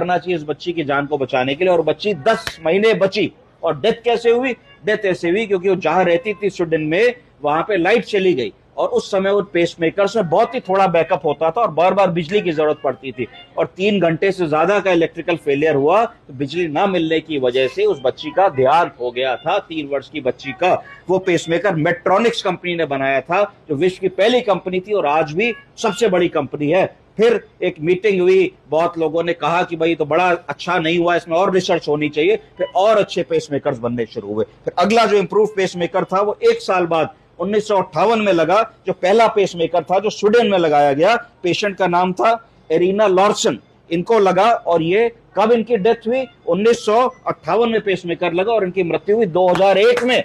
करना चाहिए इस बच्ची की जान को बचाने के लिए। और बच्ची 10 महीने बची। और डेथ कैसे हुई? डेथ ऐसे हुई क्योंकि वो जहां रहती थी स्वीडन में, वहां पे लाइट चली गई और उस समय वो पेसमेकर्स में बहुत ही थोड़ा बैकअप होता था और बार बार बिजली की जरूरत पड़ती थी। और 3 घंटे से ज्यादा का इलेक्ट्रिकल फेलियर हुआ तो बिजली ना मिलने की वजह से उस बच्ची का देहांत हो गया था, 3 वर्ष की बच्ची का। वो पेसमेकर मेट्रॉनिक्स कंपनी ने बनाया था, जो विश्व की पहली कंपनी थी और आज भी सबसे बड़ी कंपनी है। फिर एक मीटिंग हुई, बहुत लोगों ने कहा कि भाई तो बड़ा अच्छा नहीं हुआ, इसमें और रिसर्च होनी चाहिए। फिर और अच्छे पेसमेकर्स बनने शुरू हुए। फिर अगला जो इंप्रूव पेसमेकर था वो 1 साल बाद 1958 में लगा, जो पहला पेसमेकर था जो स्वीडन में लगाया गया। पेशेंट का नाम था एरिना लॉर्सन। इनको लगा और ये कब इनकी डेथ हुई? 1958 में पेसमेकर लगा और इनकी मृत्यु हुई 2001 में।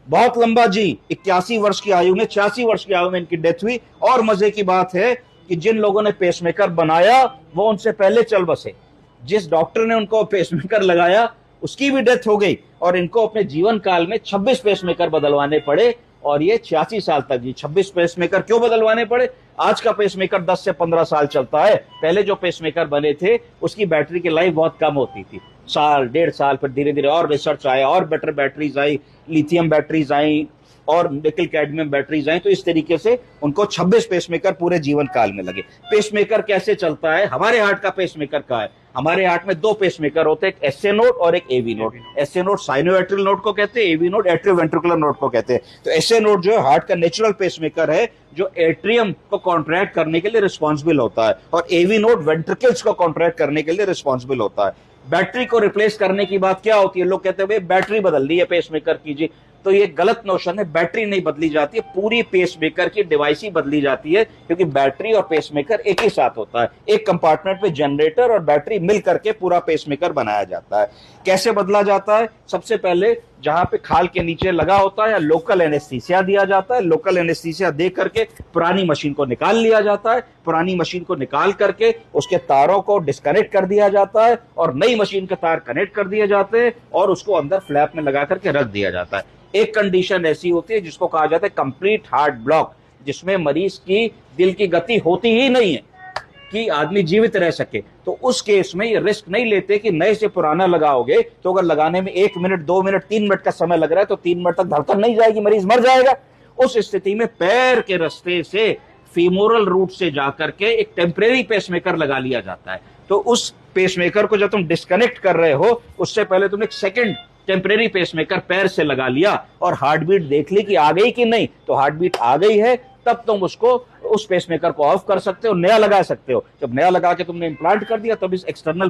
बहुत लंबा जी, 81 वर्ष की आयु में, 86 वर्ष की आयु में इनकी डेथ हुई। और मजे की बात है कि जिन लोगों ने पेसमेकर बनाया वो उनसे पहले चल बसे। जिस डॉक्टर ने उनको पेसमेकर लगाया उसकी भी डेथ हो गई और इनको अपने जीवन काल में 26 पेसमेकर बदलवाने पड़े। और ये 86 साल तक जी। 26 पेसमेकर क्यों बदलवाने पड़े? आज का पेसमेकर 10 से 15 साल चलता है। पहले जो पेसमेकर बने थे उसकी बैटरी की लाइफ बहुत कम होती थी, साल 1.5 साल। फिर धीरे धीरे और रिसर्च आया और बेटर बैटरीज आई, लिथियम बैटरीज आई और निकल कैडमियम बैटरीज आई। तो इस तरीके से उनको 26 पेसमेकर पूरे जीवन काल में लगे। पेसमेकर कैसे चलता है? हमारे हार्ट का पेसमेकर का है। हमारे हार्ट में 2 पेसमेकर होते हैं, एक एसए नोड और एक AV node. SA node sinoatrial node को कहते हैं, एवी नोड एट्रियोवेंट्रिकुलर नोड को कहते हैं। तो एसए नोड जो है हार्ट का नेचुरल पेसमेकर है, जो एट्रियम को कॉन्ट्रैक्ट करने के लिए रिस्पॉन्सिबल होता है, और एवी नोड वेंट्रिकल्स को कॉन्ट्रैक्ट करने के लिए रिस्पॉन्सिबल होता है। बैटरी को रिप्लेस करने की बात क्या होती है? लोग कहते हैं भाई बैटरी बदल दी है पेसमेकर की जी। तो ये गलत नोशन है। बैटरी नहीं बदली जाती है, पूरी पेसमेकर की डिवाइस ही बदली जाती है, क्योंकि बैटरी और पेसमेकर एक ही साथ होता है। एक कंपार्टमेंट में जनरेटर और बैटरी मिल करके पूरा पेसमेकर बनाया जाता है। कैसे बदला जाता है? सबसे पहले जहां पे खाल के नीचे लगा होता है या लोकल एनेस्थीसिया दिया जाता है। लोकल एनेस्थीसिया दे करके पुरानी मशीन को निकाल लिया जाता है। पुरानी मशीन को निकाल करके उसके तारों को डिस्कनेक्ट कर दिया जाता है और नई मशीन के तार कनेक्ट कर दिए जाते हैं और उसको अंदर फ्लैप में लगा करके रख दिया जाता है। एक कंडीशन ऐसी होती है जिसको कहा जाता है कंप्लीट हार्ट ब्लॉक, जिसमें मरीज की दिल की गति होती ही नहीं है कि आदमी जीवित रह सके। तो उस केस में ये रिस्क नहीं लेते कि नए से पुराना लगाओगे तो अगर लगाने में 1 मिनट 2 मिनट 3 मिनट का समय लग रहा है तो 3 मिनट तक धड़कन नहीं जाएगी, मरीज मर जाएगा। उस स्थिति में पैर के रास्ते से फीमोरल रूट से जाकर के एक टेम्परेरी पेसमेकर लगा लिया जाता है। तो उस पेसमेकर को जब तुम डिस्कनेक्ट कर रहे हो उससे पहले तुम एक सेकंड टेम्परेरी पेसमेकर पैर से लगा लिया और हार्ट बीट देख ली कि आ गई कि नहीं। तो हार्ट बीट आ गई है, तब तुम उसको उस पेसमेकर को ऑफ कर सकते हो, नया लगा सकते हो। जब नया लगा के तुमने इंप्लांट कर दिया तब इस एक्सटर्नल